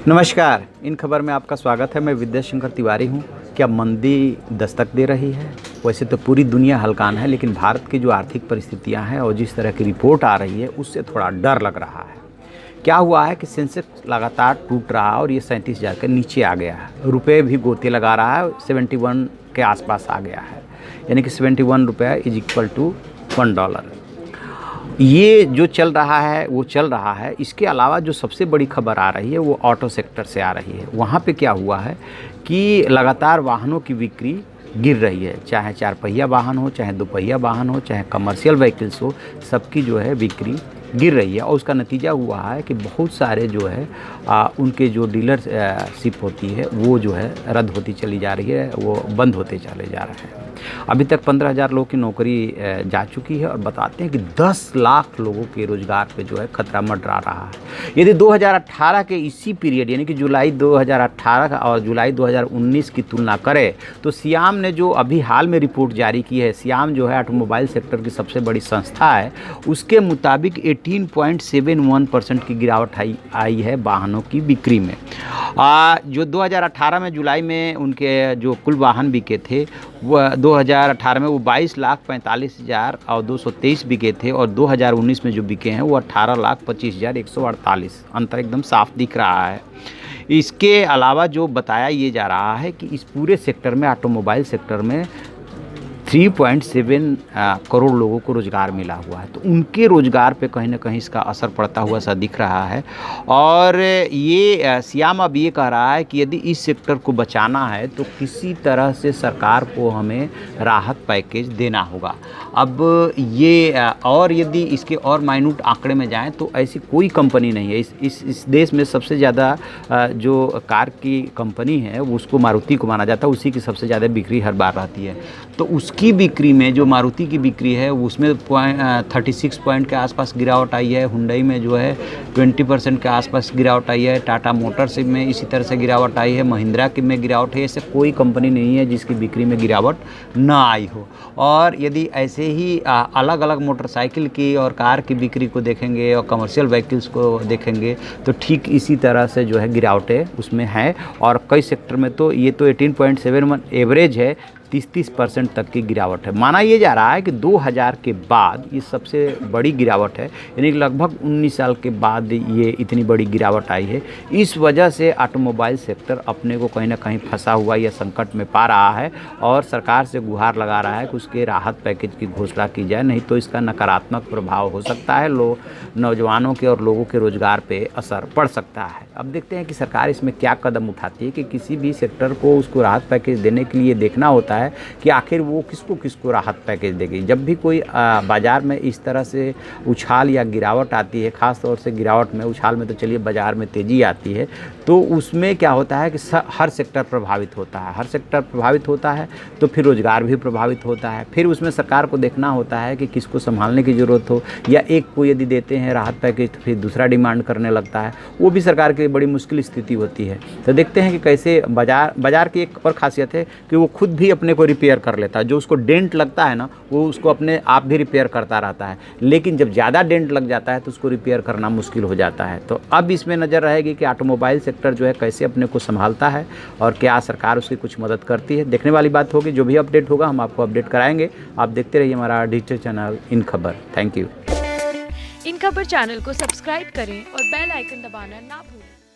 नमस्कार, इन खबर में आपका स्वागत है। मैं विद्याशंकर तिवारी हूं। क्या मंदी दस्तक दे रही है? वैसे तो पूरी दुनिया हलकान है, लेकिन भारत की जो आर्थिक परिस्थितियां हैं और जिस तरह की रिपोर्ट आ रही है उससे थोड़ा डर लग रहा है। क्या हुआ है कि सेंसेक्स लगातार टूट रहा है और ये 37,000 के नीचे आ गया है। रुपये भी गोते लगा रहा है, 71 के आसपास आ गया है, यानी कि 71 रुपये इज इक्वल टू $1। ये जो चल रहा है वो चल रहा है। इसके अलावा जो सबसे बड़ी खबर आ रही है वो ऑटो सेक्टर से आ रही है। वहाँ पे क्या हुआ है कि लगातार वाहनों की बिक्री गिर रही है, चाहे 4 पहिया वाहन हो, चाहे 2 पहिया वाहन हो, चाहे कमर्शियल व्हीकल्स हो, सबकी जो है बिक्री गिर रही है। और उसका नतीजा हुआ है कि बहुत सारे जो है उनके जो डीलरशिप होती है वो जो है रद्द होती चली जा रही है, वो बंद होते चले जा रहे हैं। अभी तक 15,000 लोगों की नौकरी जा चुकी है और बताते हैं कि 10 लाख लोगों के रोज़गार पे जो है खतरा मंडरा रहा है। यदि 2018 के इसी पीरियड यानी कि जुलाई 2018 और जुलाई 2019 की तुलना करें तो सियाम ने जो अभी हाल में रिपोर्ट जारी की है, सियाम जो है ऑटोमोबाइल सेक्टर की सबसे बड़ी संस्था है, उसके मुताबिक 18.71% की गिरावट आई है वाहनों की बिक्री में। जो 2018 में जुलाई में उनके जो कुल वाहन बिके थे वह 2018 में वो 22,45,223 बिके थे और 2019 में जो बिके हैं वो 18,25,148। अंतर एकदम साफ दिख रहा है। इसके अलावा जो बताया ये जा रहा है कि इस पूरे सेक्टर में, ऑटोमोबाइल सेक्टर में 3.7 करोड़ लोगों को रोज़गार मिला हुआ है। तो उनके रोज़गार पे कहीं ना कहीं इसका असर पड़ता हुआ सा दिख रहा है। और ये सियाम अब ये कह रहा है कि यदि इस सेक्टर को बचाना है तो किसी तरह से सरकार को हमें राहत पैकेज देना होगा। अब ये और यदि इसके और माइन्यूट आंकड़े में जाएं तो ऐसी कोई कंपनी नहीं है इस देश में। सबसे ज़्यादा जो कार की कंपनी है उसको मारुति को माना जाता है, उसी की सबसे ज़्यादा बिक्री हर बार रहती है। तो उसकी बिक्री में जो मारुति की बिक्री है उसमें 36 पॉइंट के आसपास गिरावट आई है। हुंडई में जो है 20% के आसपास गिरावट आई है। टाटा मोटर्स में इसी तरह से गिरावट आई है। महिंद्रा की में गिरावट है। ऐसे कोई कंपनी नहीं है जिसकी बिक्री में गिरावट ना आई हो। और यदि ऐसे ही अलग अलग मोटरसाइकिल की और कार की बिक्री को देखेंगे और कमर्शियल व्हीकल्स को देखेंगे तो ठीक इसी तरह से जो है गिरावटें उसमें हैं। और कई सेक्टर में तो ये तो 18.71 एवरेज है, 30% तक की गिरावट है। माना ये जा रहा है कि 2000 के बाद ये सबसे बड़ी गिरावट है, यानी लगभग 19 साल के बाद ये इतनी बड़ी गिरावट आई है। इस वजह से ऑटोमोबाइल सेक्टर अपने को कहीं ना कहीं फंसा हुआ या संकट में पा रहा है और सरकार से गुहार लगा रहा है कि उसके राहत पैकेज की घोषणा की जाए, नहीं तो इसका नकारात्मक प्रभाव हो सकता है। नौजवानों के और लोगों के रोज़गार पर असर पड़ सकता है। अब देखते हैं कि सरकार इसमें क्या कदम उठाती है कि किसी भी सेक्टर को उसको राहत पैकेज देने के लिए देखना होता है कि आखिर वो किसको राहत पैकेज देगी। जब भी कोई बाज़ार में इस तरह से उछाल या गिरावट आती है, ख़ास तौर से गिरावट में, उछाल में तो चलिए बाज़ार में तेज़ी आती है, तो उसमें क्या होता है कि हर सेक्टर प्रभावित होता है। हर सेक्टर प्रभावित होता है तो फिर रोज़गार भी प्रभावित होता है। फिर उसमें सरकार को देखना होता है कि किसको संभालने की ज़रूरत हो, या एक को यदि देते हैं राहत पैकेज तो फिर दूसरा डिमांड करने लगता है। वो भी सरकार के लिए बड़ी मुश्किल स्थिति होती है। तो देखते हैं कि कैसे बाज़ार की एक और ख़ासियत है कि वो खुद भी अपने को रिपेयर कर लेता है। जो उसको डेंट लगता है ना, वो उसको अपने आप भी रिपेयर करता रहता है। लेकिन जब ज़्यादा डेंट लग जाता है तो उसको रिपेयर करना मुश्किल हो जाता है। तो अब इसमें नज़र रहेगी कि ऑटोमोबाइल सेक्टर जो है कैसे अपने को संभालता है और क्या सरकार उसकी कुछ मदद करती है। देखने वाली बात होगी। जो भी अपडेट होगा हम आपको अपडेट कराएंगे। आप देखते रहिए हमारा डिजिटल चैनल इन खबर। Thank you. इन खबर चैनल को सब्सक्राइब करें और बेल आइकन दबाना ना भूलें।